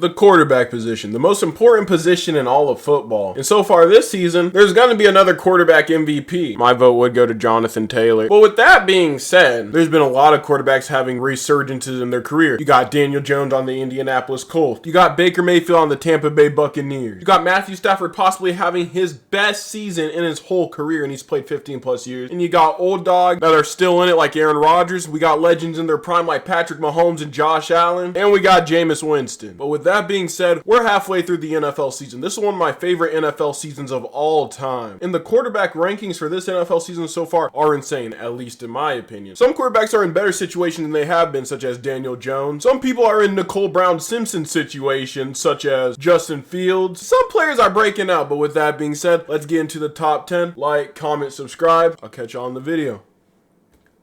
The quarterback position, the most important position in all of football. And so far this season, there's going to be another quarterback MVP. My vote would go to Jonathan Taylor. But with that being said, there's been a lot of quarterbacks having resurgences in their career. You got Daniel Jones on the Indianapolis Colts. You got Baker Mayfield on the Tampa Bay Buccaneers. You got Matthew Stafford possibly having his best season in his whole career, and he's played 15 plus years. And you got old dogs that are still in it like Aaron Rodgers. We got legends in their prime like Patrick Mahomes and Josh Allen. And we got Jameis Winston. But with that being said, we're halfway through the NFL season. This is one of my favorite NFL seasons of all time. And the quarterback rankings for this NFL season so far are insane, at least in my opinion. Some quarterbacks are in better situations than they have been, such as Daniel Jones. Some people are in Nicole Brown-Simpson situations, such as Justin Fields. Some players are breaking out, but with that being said, let's get into the top 10. Like, comment, subscribe. I'll catch y'all in the video.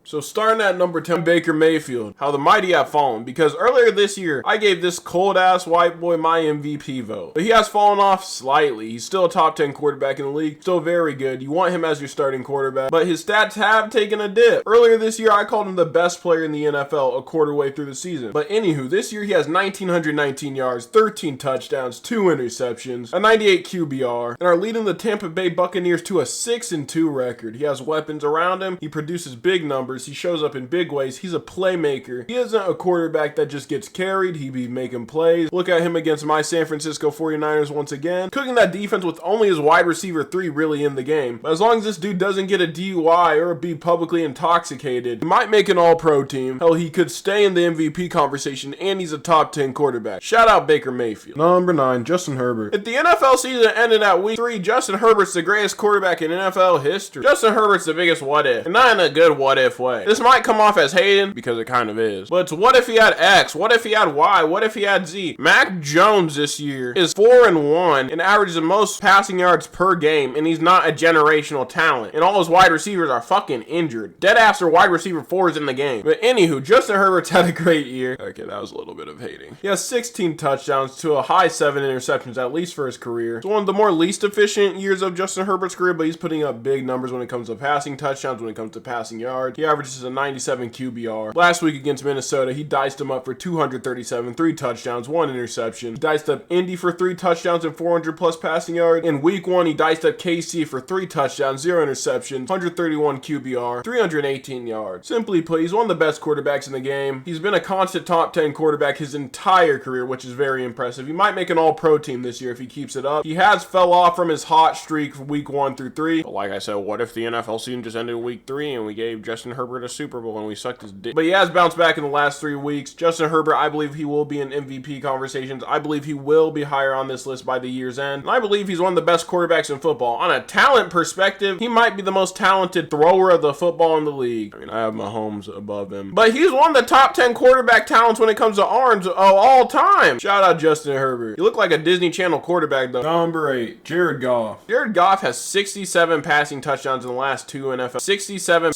So starting at number 10, Baker Mayfield. How the mighty have fallen. Because earlier this year, I gave this cold-ass white boy my MVP vote. But he has fallen off slightly. He's still a top 10 quarterback in the league. Still very good. You want him as your starting quarterback. But his stats have taken a dip. Earlier this year, I called him the best player in the NFL a quarter way through the season. But anywho, this year he has 1,919 yards, 13 touchdowns, 2 interceptions, a 98 QBR, and are leading the Tampa Bay Buccaneers to a 6-2 record. He has weapons around him. He produces big numbers. He shows up in big ways. He's a playmaker. He isn't a quarterback that just gets carried. He be making plays. Look at him against my San Francisco 49ers once again. Cooking that defense with only his wide receiver 3 really in the game. But as long as this dude doesn't get a DUI or be publicly intoxicated, he might make an all-pro team. Hell, he could stay in the MVP conversation, and he's a top 10 quarterback. Shout out Baker Mayfield. Number 9, Justin Herbert. If the NFL season ended at week 3, Justin Herbert's the greatest quarterback in NFL history. Justin Herbert's the biggest what if, and not in a good what if way. This might come off as hating, because it kind of is. But it's what if he had X? What if he had Y? What if he had Z? Mac Jones this year is 4-1 and averages the most passing yards per game, and he's not a generational talent. And all his wide receivers are fucking injured. Deadass are wide receiver 4s in the game. But anywho, Justin Herbert's had a great year. Okay, that was a little bit of hating. He has 16 touchdowns to a high 7 interceptions, at least for his career. It's one of the more least efficient years of Justin Herbert's career, but he's putting up big numbers when it comes to passing touchdowns, when it comes to passing yards. He averages a 97 QBR. Last week against Minnesota, he diced him up for 237, 3 touchdowns, 1 interception. He diced up Indy for 3 touchdowns and 400 plus passing yards. In week 1, he diced up KC for 3 touchdowns, 0 interceptions, 131 QBR, 318 yards. Simply put, he's one of the best quarterbacks in the game. He's been a constant top 10 quarterback his entire career, which is very impressive. He might make an all-pro team this year if he keeps it up. He has fell off from his hot streak from week 1 through 3. But like I said, what if the NFL season just ended week 3 and we gave Justin Herbert a Super Bowl and we sucked his dick? But he has bounced back in the last 3 weeks. Justin Herbert, I believe he will be in MVP conversations. I believe he will be higher on this list by the year's end. And I believe he's one of the best quarterbacks in football. On a talent perspective, he might be the most talented thrower of the football in the league. I mean, I have Mahomes above him. But he's one of the top 10 quarterback talents when it comes to arms of all time. Shout out Justin Herbert. You look like a Disney Channel quarterback though. Number 8, Jared Goff. Jared Goff has 67 passing touchdowns in the last 2 NFL. 67.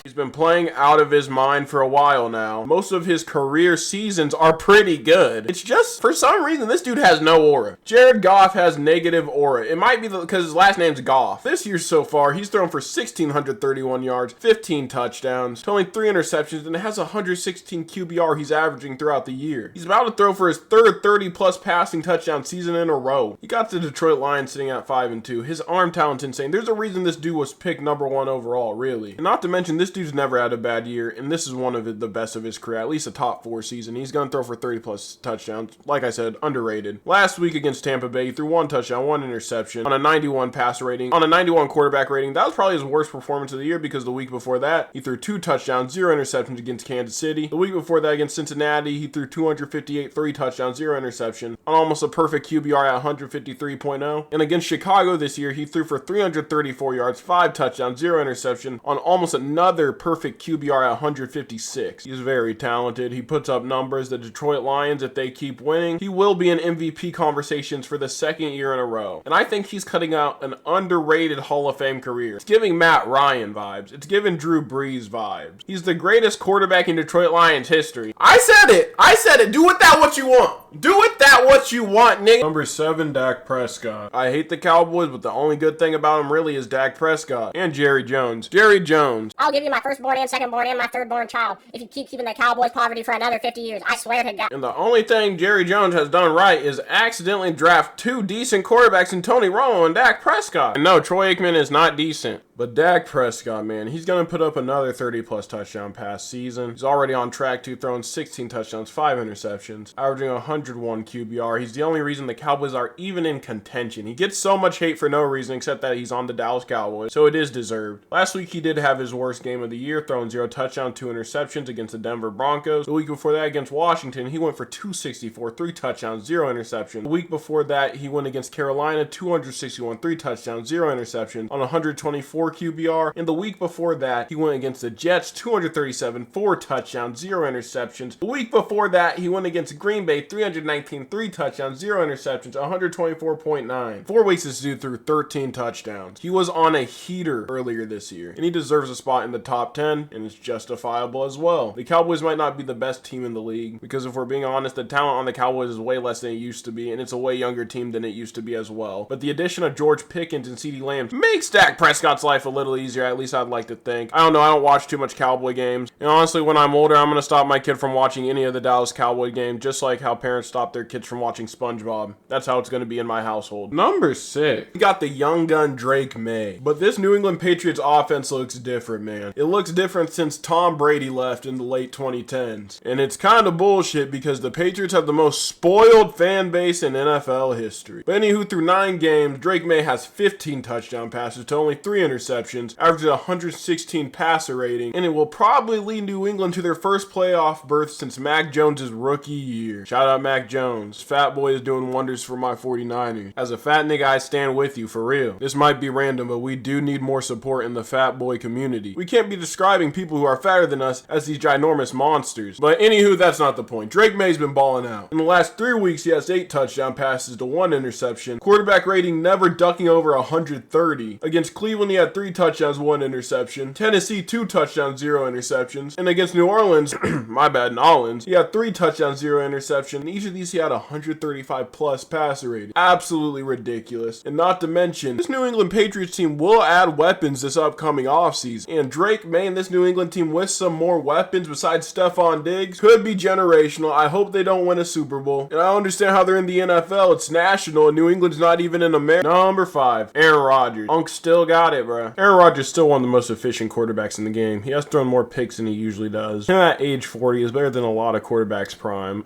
He's been playing out of his mind for a while now. Most of his career seasons are pretty good. It's just, for some reason, this dude has no aura. Jared Goff has negative aura. It might be because his last name's Goff. This year so far, he's thrown for 1,631 yards, 15 touchdowns, only 3 interceptions, and it has 116 QBR he's averaging throughout the year. He's about to throw for his 3rd 30-plus passing touchdown season in a row. He got the Detroit Lions sitting at 5-2. His arm talent's insane. There's a reason this dude was picked number 1 overall, really. And not to mention, this dude's never had a bad year, and this is one of the best of his career, at least a top 4 season. He's gonna throw for 30-plus touchdowns. Like I said, underrated. Last week against Tampa Bay, he threw 1 touchdown, 1 interception, on a 91 passer rating, on a 91 quarterback rating. That was probably his worst performance of the year, because the week before that, he threw 2 touchdowns, 0 interceptions against Kansas City. The week before that against Cincinnati, he threw 258, 3 touchdowns, 0 interception, on almost a perfect QBR at 153.0. And against Chicago this year, he threw for 334 yards, 5 touchdowns, 0 interception, on almost another perfect QBR at 156. He's very talented. He puts up numbers. The Detroit Lions, if they keep winning, he will be in MVP conversations for the 2nd year in a row. And I think he's cutting out an underrated Hall of Fame career. It's giving Matt Ryan vibes. It's giving Drew Brees vibes. He's the greatest quarterback in Detroit Lions history. I said it. Do with that what you want. Do with that what you want, nigga. Number 7, Dak Prescott. I hate the Cowboys, but the only good thing about him really is Dak Prescott and Jerry Jones. Jerry Jones. I'll give you my firstborn and secondborn and my thirdborn child if you keep keeping the Cowboys poverty for another 50 years. I swear to God. And the only thing Jerry Jones has done right is accidentally draft 2 decent quarterbacks in Tony Romo and Dak Prescott. And no, Troy Aikman is not decent. But Dak Prescott, man, he's going to put up another 30-plus touchdown pass season. He's already on track to throwing 16 touchdowns, 5 interceptions, averaging 101 QBR. He's the only reason the Cowboys are even in contention. He gets so much hate for no reason except that he's on the Dallas Cowboys, so it is deserved. Last week, he did have his worst game of the year, throwing 0 touchdowns, 2 interceptions against the Denver Broncos. The week before that, against Washington, he went for 264, 3 touchdowns, 0 interceptions. The week before that, he went against Carolina, 261, 3 touchdowns, 0 interceptions on 124 QBR. And the week before that, he went against the Jets, 237, 4 touchdowns, 0 interceptions. The week before that, he went against Green Bay, 319, 3 touchdowns, 0 interceptions, 124.9. 4 weeks this dude threw 13 touchdowns. He was on a heater earlier this year, and he deserves a spot in the top 10, and it's justifiable as well. The Cowboys might not be the best team in the league, because if we're being honest, the talent on the Cowboys is way less than it used to be, and it's a way younger team than it used to be as well. But the addition of George Pickens and CeeDee Lamb makes Dak Prescott's life a little easier, at least I'd like to think. I don't know, I don't watch too much Cowboy games. And honestly, when I'm older, I'm going to stop my kid from watching any of the Dallas Cowboy games, just like how parents stop their kids from watching SpongeBob. That's how it's going to be in my household. Number 6, we got the young gun Drake May. But this New England Patriots offense looks different, man. It looks different since Tom Brady left in the late 2010s. And it's kind of bullshit because the Patriots have the most spoiled fan base in NFL history. But anywho, through 9 games, Drake May has 15 touchdown passes to only 3 interceptions, averages 116 passer rating, and it will probably lead New England to their first playoff berth since Mac Jones' rookie year. Shout out Mac Jones. Fat boy is doing wonders for my 49ers. As a fat nigga, I stand with you, for real. This might be random, but we do need more support in the fat boy community. We can't be describing people who are fatter than us as these ginormous monsters. But anywho, that's not the point. Drake May's been balling out. In the last 3 weeks, he has 8 touchdown passes to 1 interception. Quarterback rating never ducking over 130. Against Cleveland, he had 3 touchdowns, 1 interception. Tennessee, 2 touchdowns, 0 interceptions. And against New Orleans, my bad, Nolans, he had 3 touchdowns, 0 interception. In each of these, he had 135 plus passer rating. Absolutely ridiculous. And not to mention, this New England Patriots team will add weapons this upcoming offseason. And Drake May and this New England team with some more weapons besides Stephon Diggs could be generational. I hope they don't win a Super Bowl. And I understand how they're in the NFL. It's national, and New England's not even in America. Number 5, Aaron Rodgers. Unk still got it, bro. Aaron Rodgers is still one of the most efficient quarterbacks in the game. He has thrown more picks than he usually does. Him at age 40 is better than a lot of quarterbacks prime.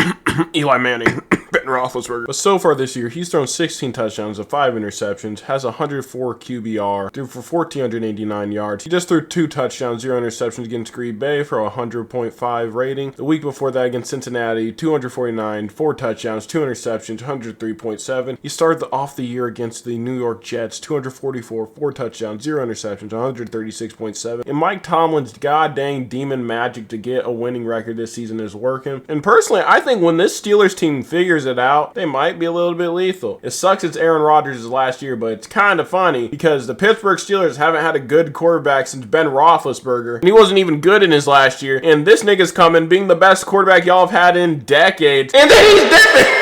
Eli Manning. Ben Roethlisberger. But so far this year, he's thrown 16 touchdowns and 5 interceptions, has 104 QBR, threw for 1,489 yards. He just threw 2 touchdowns, 0 interceptions against Green Bay for a 100.5 rating. The week before that against Cincinnati, 249, 4 touchdowns, 2 interceptions, 103.7. He started off the year against the New York Jets, 244, 4 touchdowns, 0 interceptions, 136.7. And Mike Tomlin's goddamn demon magic to get a winning record this season is working. And personally, I think when this Steelers team figures it out, they might be a little bit lethal. It sucks it's Aaron Rodgers' last year, but it's kind of funny because the Pittsburgh Steelers haven't had a good quarterback since Ben Roethlisberger, and he wasn't even good in his last year, and this nigga's coming being the best quarterback y'all have had in decades, and then he's dipping!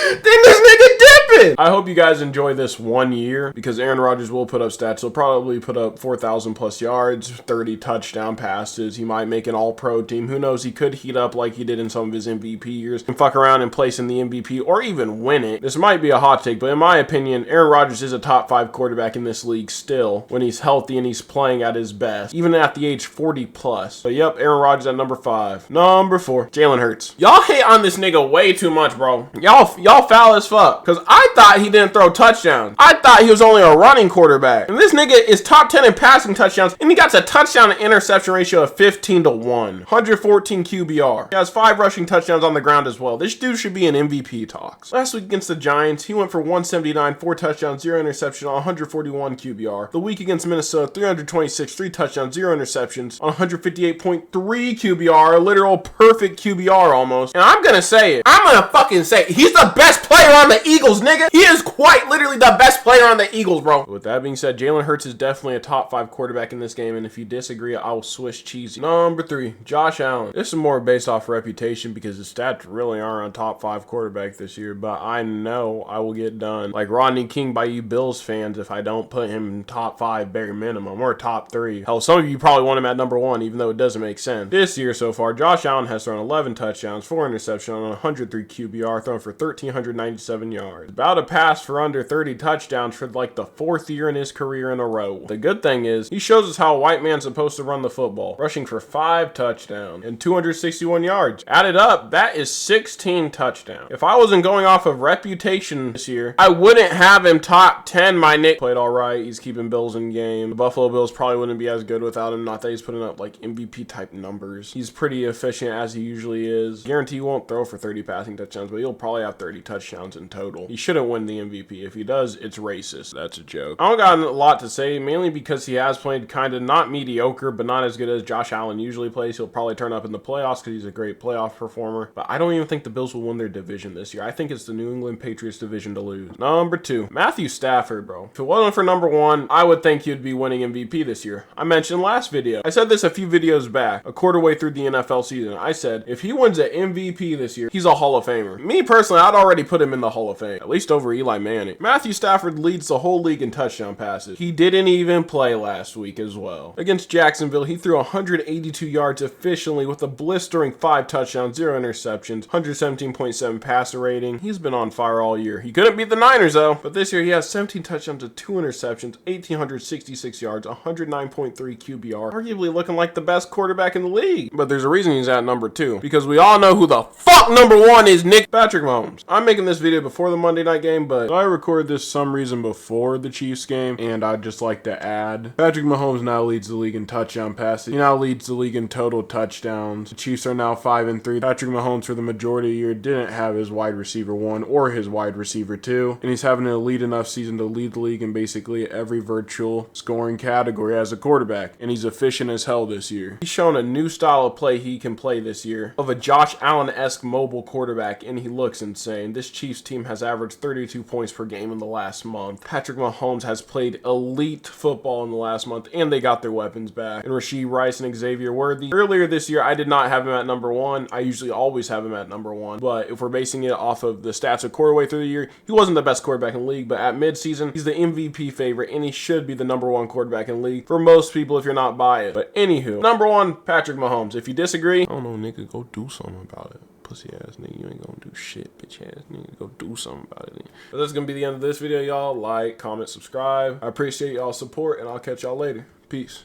Then this nigga dipping! I hope you guys enjoy this 1 year because Aaron Rodgers will put up stats. He'll probably put up 4,000 plus yards, 30 touchdown passes. He might make an all-pro team. Who knows? He could heat up like he did in some of his MVP years and fuck around and place in the MVP or even win it. This might be a hot take, but in my opinion, Aaron Rodgers is a top 5 quarterback in this league still when he's healthy and he's playing at his best, even at the age 40 plus. But yep, Aaron Rodgers at number 5. Number 4, Jalen Hurts. Y'all hate on this nigga way too much, bro. Y'all foul as fuck. Because I thought he didn't throw touchdowns. I thought he was only a running quarterback. And this nigga is top 10 in passing touchdowns, and he got a touchdown to interception ratio of 15-1. 114 QBR. He has 5 rushing touchdowns on the ground as well. This dude should be in MVP talks. Last week against the Giants, he went for 179, 4 touchdowns, 0 interception on 141 QBR. The week against Minnesota, 326, 3 touchdowns, 0 interceptions on 158.3 QBR. A literal perfect QBR almost. And I'm gonna say it. I'm gonna fucking say it. He's the best player on the Eagles, nigga. He is quite literally the best player on the Eagles, bro. With that being said, Jalen Hurts is definitely a top 5 quarterback in this game, and if you disagree, I'll Swiss cheesy. Number 3, Josh Allen. This is more based off reputation because his stats really aren't a top 5 quarterback this year, but I know I will get done like Rodney King by you Bills fans if I don't put him in top 5 bare minimum or top 3. Hell, some of you probably want him at number 1, even though it doesn't make sense. This year so far, Josh Allen has thrown 11 touchdowns, 4 interceptions on 103 QBR, thrown for 1,397 yards. About to pass for under 30 touchdowns for like the 4th year in his career in a row. The good thing is, he shows us how a white man's supposed to run the football, rushing for 5 touchdowns and 261 yards. Added up, that is 16 touchdowns. If I wasn't going off of reputation this year, I wouldn't have him top 10. My Nick played all right. He's keeping Bills in game. The Buffalo Bills probably wouldn't be as good without him. Not that he's putting up like MVP type numbers. He's pretty efficient as he usually is. Guarantee he won't throw for 30 passing touchdowns, but he'll probably have 30 touchdowns in total. He shouldn't win the MVP. If he does, it's racist. That's a joke. I don't got a lot to say, mainly because he has played kind of not mediocre, but not as good as Josh Allen usually plays. He'll probably turn up in the playoffs because he's a great playoff performer, but I don't even think the Bills will win their division this year. I think it's the New England Patriots division to lose. Number 2, Matthew Stafford, bro. If it wasn't for number 1, I would think he'd be winning MVP this year. I mentioned last video. I said this a few videos back, a quarter way through the NFL season. I said, if he wins an MVP this year, he's a Hall of Famer. Me personally, I'd already put him in the Hall of Fame, at least over Eli Manning. Matthew Stafford leads the whole league in touchdown passes. He didn't even play last week as well. Against Jacksonville, he threw 182 yards efficiently with a blistering 5 touchdowns, 0 interceptions, 117.7 passer rating. He's been on fire all year. He couldn't beat the Niners though, but this year he has 17 touchdowns and 2 interceptions, 1,866 yards, 109.3 QBR, arguably looking like the best quarterback in the league. But there's a reason he's at number 2, because we all know who the fuck number 1 is, Nick Patrick Mahomes. I'm making this video before the Monday night game, but I recorded this some reason before the Chiefs game, and I'd just like to add, Patrick Mahomes now leads the league in touchdown passes. He now leads the league in total touchdowns. The Chiefs are now 5-3. Patrick Mahomes for the majority of the year didn't have his wide receiver 1 or his wide receiver 2, and he's having an elite enough season to lead the league in basically every virtual scoring category as a quarterback, and he's efficient as hell this year. He's shown a new style of play he can play this year, of a Josh Allen-esque mobile quarterback, and he looks insane. This Chiefs team has averaged 32 points per game in the last month. Patrick Mahomes has played elite football in the last month, and they got their weapons back. And Rashee Rice and Xavier Worthy. Earlier this year, I did not have him at number 1. I usually always have him at number 1, but if we're basing it off of the stats a quarter way through the year, he wasn't the best quarterback in the league, but at midseason, he's the MVP favorite, and he should be the number 1 quarterback in the league for most people if you're not biased. But anywho, number 1, Patrick Mahomes. If you disagree, I don't know, nigga, go do something about it. Pussy ass nigga, you ain't gonna do shit, bitch ass nigga. Go do something about it. But that's gonna be the end of this video, y'all. Like, comment, subscribe. I appreciate y'all's support, and I'll catch y'all later. Peace.